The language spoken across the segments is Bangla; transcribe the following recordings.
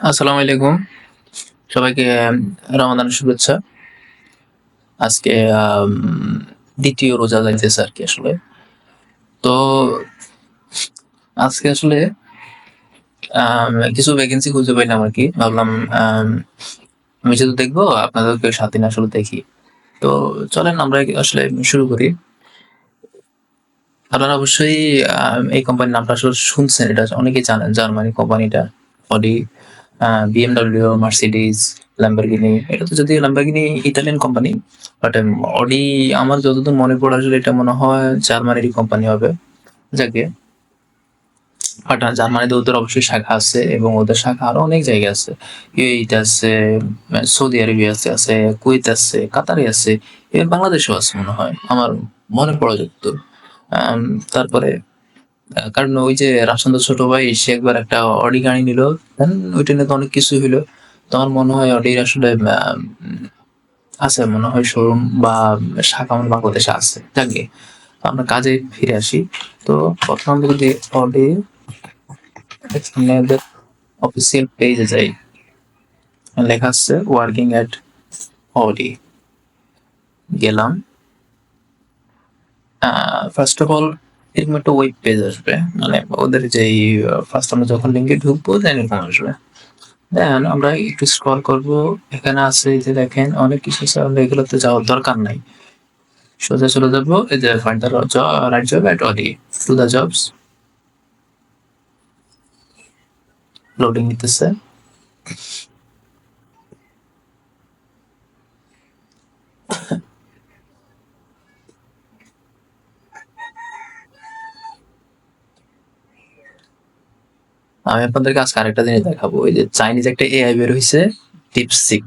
আসসালামু আলাইকুম সবাইকে রমাদানের শুভেচ্ছা। আজকে দ্বিতীয় রোজা যাইতেছে আর কি আসলে। তো আজকে আসলে কিছু ভ্যাকেন্সি খুঁজে পাইলাম আর কি। ভাবলাম আমি যেহেতু দেখবো আপনাদেরকে সাথে না আসলে দেখি। তো চলেন আমরা আসলে শুরু করি। আপনারা অবশ্যই এই কোম্পানির নামটা আসলে শুনছেন, এটা অনেকেই জানেন। জার্মানি কোম্পানিটা অডি, বিএমডব্লিউ, মার্সিডিজ, ল্যাম্বরগিনি। এটা তো যদিও Lamborghini Italian company, but Audi আমার যতদূর মনে পড়ে আসলে এটা মনে হয় জার্মানিরই কোম্পানি হবে। যাকে বাট জার্মানিতে ওদের অবশ্যই শাখা আছে এবং ওদের শাখা আরো অনেক জায়গায় আছে। ইউএইতে আছে, সৌদি আরবিয়া আছে, কুয়েত আছে, কাতারে আছে, এবং বাংলাদেশেও আছে মনে হয়, আমার মনে পড়ে যতদূর। আম, তারপরে কারণ ওই যে রাফসানদার ছোট ভাই সে একবার একটা অডি গাড়ি নিল, দেন ওইটা নিয়ে তো অনেক কিছু হইলো। তো আমার মনে হয় অডির আসলে আছে মনে হয় শোরুম বা শাখা আমার বাংলাদেশে আছে। যাকে আমরা কাজে ফিরে আসি। তো প্রথম আমরা যদি অডি এখানে ওদের অফিসিয়াল পেজে যাই, লেখা আছে ওয়ার্কিং এট অডি। গেলাম। ফার্স্ট অফ অল এরকম একটা ওয়েব পেজ আসবে, মানে ওদের যেই ফার্স্ট আমরা যখন লিঙ্কে ঢুকবো দেন এরকম আসবে। দেন আমরা একটু স্ক্রল করব। এখানে আছে এই যে দেখেন অনেক কিছু আছে, আমরা এগুলোতে যাওয়ার দরকার নাই। সোজা চলে যাবো এই যে find the right job at Audi, to the jobs. Loading নিতেছে। আমি আপনাদেরকে আজকে আরেকটা জিনিস দেখাবো। এই যে চাইনিজ একটা এআই বের হয়েছে, ডিপসিক।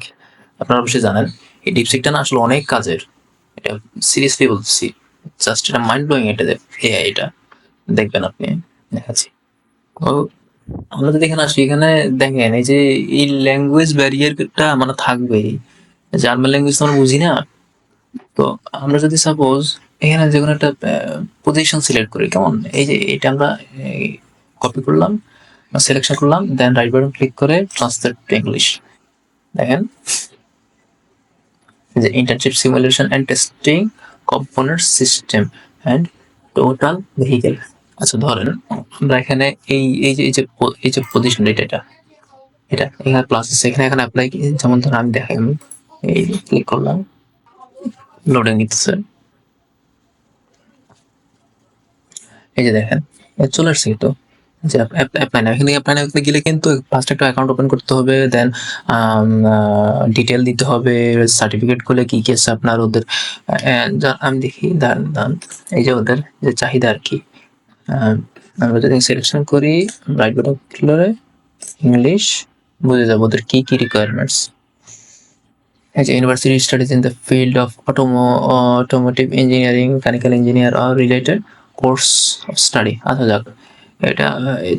আপনারা অবশ্যই জানেন এই ডিপসিকটা না আসলে অনেক কাজের। এটা সিরিয়াসলি বলছি, জাস্ট এটা মাইন্ড ব্লোয়িং। এটা এআই, এটা দেখবেন আপনি, দেখাচ্ছি। ও আমরা যদি এখানে আসি, এখানে দেখেন এই যে এই ল্যাঙ্গুয়েজ ব্যারিয়ারটা মানে থাকবেই। জার্মান ল্যাঙ্গুয়েজ তো আমরা বুঝি না। তো আমরা যদি সাপোজ এখানে যে কোনো একটা পজিশন সিলেক্ট করি, কেমন এই যে এটা আমরা কপি করলাম, সিলেকশন করলাম, দেন রাইট বাটন ক্লিক করে ট্রান্সলেট টু ইংলিশ। দেখেন যে internship simulation and testing component system and total vehicle. আচ্ছা ধরেন আমরা এখানে এই যে পজিশন এটা এটা এখানে প্লাস আছে, এখানে অ্যাপ্লাই, যেমন ধরুন আমি দেখাই, আমি এই ক্লিক করলাম, লোডিং নিতেছে। এই যে দেখেন চলে আসছে তো, যে অ্যাপ্লাই না, এখানে অ্যাপ্লাই না গেলে কিন্তু ফার্স্ট একটা অ্যাকাউন্ট ওপেন করতে হবে, দেন ডিটেল দিতে হবে, সার্টিফিকেট খুলে কি কি আছে আপনার ওদের। আমি দেখি দান এই যে ওদের যে চাহিদা আর কি। আমরা যদি সিলেকশন করি, রাইট বাটন ক্লিক ইংলিশ, বুঝে যাবো ওদের কি কি requirements. Has university studies in the field of automotive engineering, mechanical engineer or related course of study? আচ্ছা যাক, এটা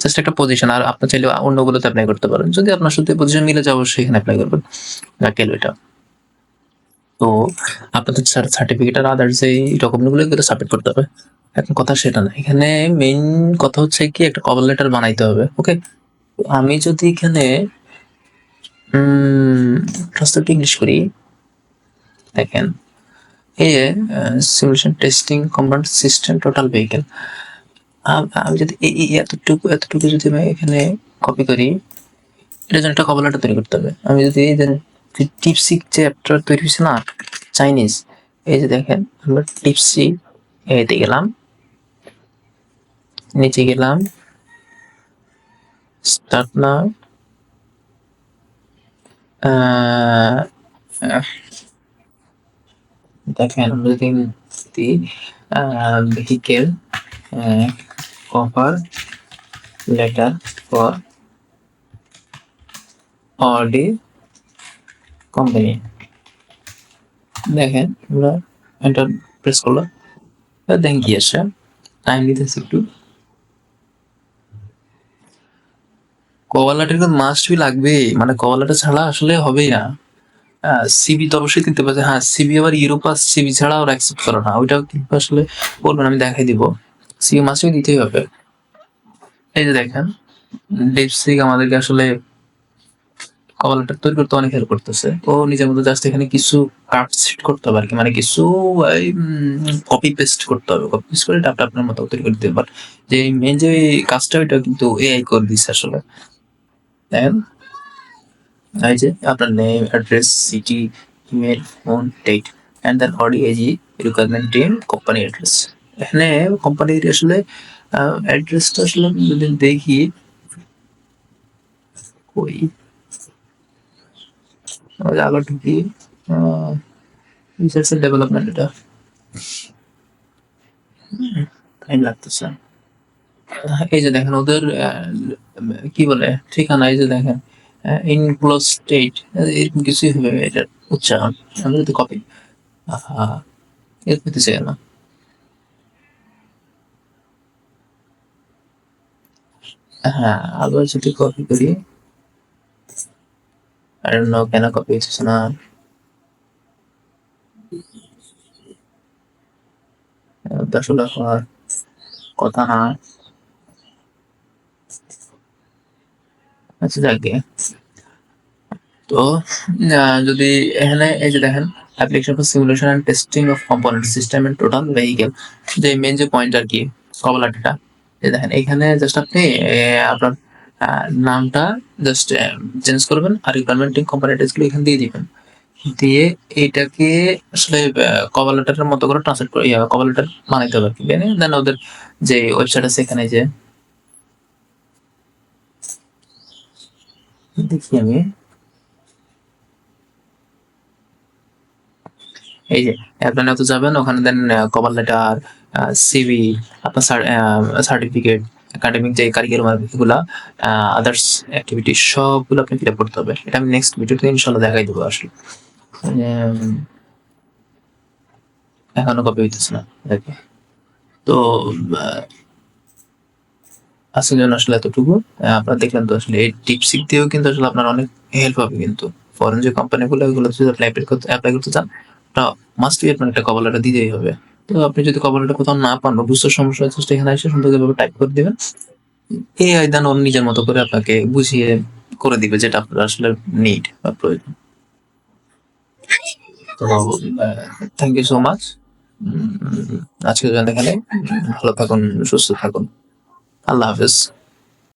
জাস্ট একটা পজিশন, আর আপনি চাইলে অন্যগুলোতে অ্যাপ্লাই করতে পারেন। যদি আপনার সাথে পজিশন মিলে যায় অবশ্যই এখানে অ্যাপ্লাই করবেন। যাক এটা। তো আপনাদের সার্টিফিকেট আর আদার্স এই ডকুমেন্টগুলো এগুলো সাবমিট করতে হবে। এখন কথা সেটা না, এখানে মেইন কথা হচ্ছে কি একটা কভার লেটার বানাইতে হবে। ওকে, আমি যদি এখানে ট্রান্সলেট ইংলিশ করি, দেখেন এই যে simulation testing compound system total vehicle. আমি যদি এই এতটুকু যদি আমি এখানে কপি করি, এটার জন্য একটা কভার লেটার তৈরি করতে হবে। আমি যদি এই যে টিপসিক যে অ্যাপটা তৈরি হয়েছে না চাইনিজ, এই যে দেখেন আমরা টিপসিক এতে গেলাম, নিচে গেলাম, স্টার্ট নাও, দেখেন আমরা যদি vehicle cover letter for Audi company, দেখেন আমরা এন্টার প্রেস করলাম, দেখেন কি আসে। টাইম নিতেছে একটু। কভার লেটার কিন্তু মাস্ট বি লাগবেই, মানে কভার লেটার ছাড়া আসলে হবেই না। সিভি তো অবশ্যই দিতে পারছে, হ্যাঁ সিভি আবার ইউরোপাস সিভি ছাড়া ওরা অ্যাকসেপ্ট করে না, ওইটাও কিন্তু আসলে বলবেন, আমি দেখাই দিব। সিভি মাস্ট বি দিতেই হবে। এই যে দেখেন ডিপসিক আমাদেরকে আসলে কভার লেটার তৈরি করতে অনেক হেল্প করতেছে। ও নিজের মতো জাস্ট এখানে কিছু কাট সেট করতে হবে আরকি। মানে কিছু কপি পেস্ট করতে হবে। কপি পেস্ট করে এটা আপনি আপনার মতো তৈরি করে দিতে পারেন। যে মেইন যে কাজটা ওইটা কিন্তু এআই করে দিচ্ছে আসলে। দেখেন, এই যে আপনার name, address, city, email, phone, date and then ওডিআইজি রিকোয়ারমেন্ট টিম, কোম্পানি অ্যাড্রেস। এখানে কোম্পানির আসলে অ্যাড্রেসটা আসলে আমি যদি দেখি কই আগে ঢুকি রিসার্চ এন্ড ডেভেলপমেন্ট এটা টাইম লাগতেছে। এই যে দেখেন ওদের কি বলে ঠিকানা, এই যে দেখেন ইনক্লোজ স্টেট এরকম কিছুই হবে এটার উচ্চারণ। আমি যদি কপি এর পেতে চাই না। হ্যাঁ, আবার যদি কপি করি, I don't know কেন কপি হচ্ছে না। আসলে হওয়ার কথা না। আচ্ছা যাকে তো যদি এখানে এই যে দেখেন application for simulation and testing of component system and total vehicle, যে মেন যে পয়েন্ট আর কি কবলাটিটা, এই দেখেন এখানে জাস্ট আপনি আপনার নামটা জাস্ট চেঞ্জ করবেন আর রিকোয়ারমেন্টিং কম্পোনেন্টস গুলো এখানে দিয়ে দিবেন। দিয়ে এটাকে আসলে কভার লেটারের মতো করে ট্রান্সলেট করে কভার লেটার বানাইতে হবে আর কি। দেন ওদের যে ওয়েবসাইট আছে এখানে যে দেখি আমি, এই যে অ্যাপ্লাইতে যাবেন, ওখানে দেন কভার লেটার, সিভি, আপনার সার্টিফিকেট, একাডেমিক যে কারিকুলাম এগুলা, আদার্স অ্যাক্টিভিটি সবগুলো আপনি ফিল আপ করতে হবে। এটা আমি নেক্সট ভিডিওতে ইনশাল্লাহ দেখাই দেবো আসলে। এখনো কপি হইতেছে না দেখে। তো আজকের জন্য আসলে এতটুকু। আপনারা দেখলেন তো আসলে এই টিপস দিয়েও কিন্তু আসলে আপনার অনেক হেল্প হবে কিন্তু ফরেন যে কোম্পানিগুলো এগুলো যদি অ্যাপ্লাই করতে চান, ওটা মাস্ট বি আপনার একটা কভার লেটার দিতেই হবে। তো আপনি যদি কভার লেটার কোথাও না পান বা বুঝতে সমস্যা হচ্ছে, এখানে এসে সুন্দরভাবে টাইপ করে দিবেন। এআই দেন ওর নিজের মতো করে আপনাকে বুঝিয়ে করে দিবে যেটা আপনার আসলে নিড বা প্রয়োজন। তো থ্যাংক ইউ সো মাচ। আজকের জন্য এখানে ভালো থাকুন, সুস্থ থাকুন। আল্লাহ হাফেজ।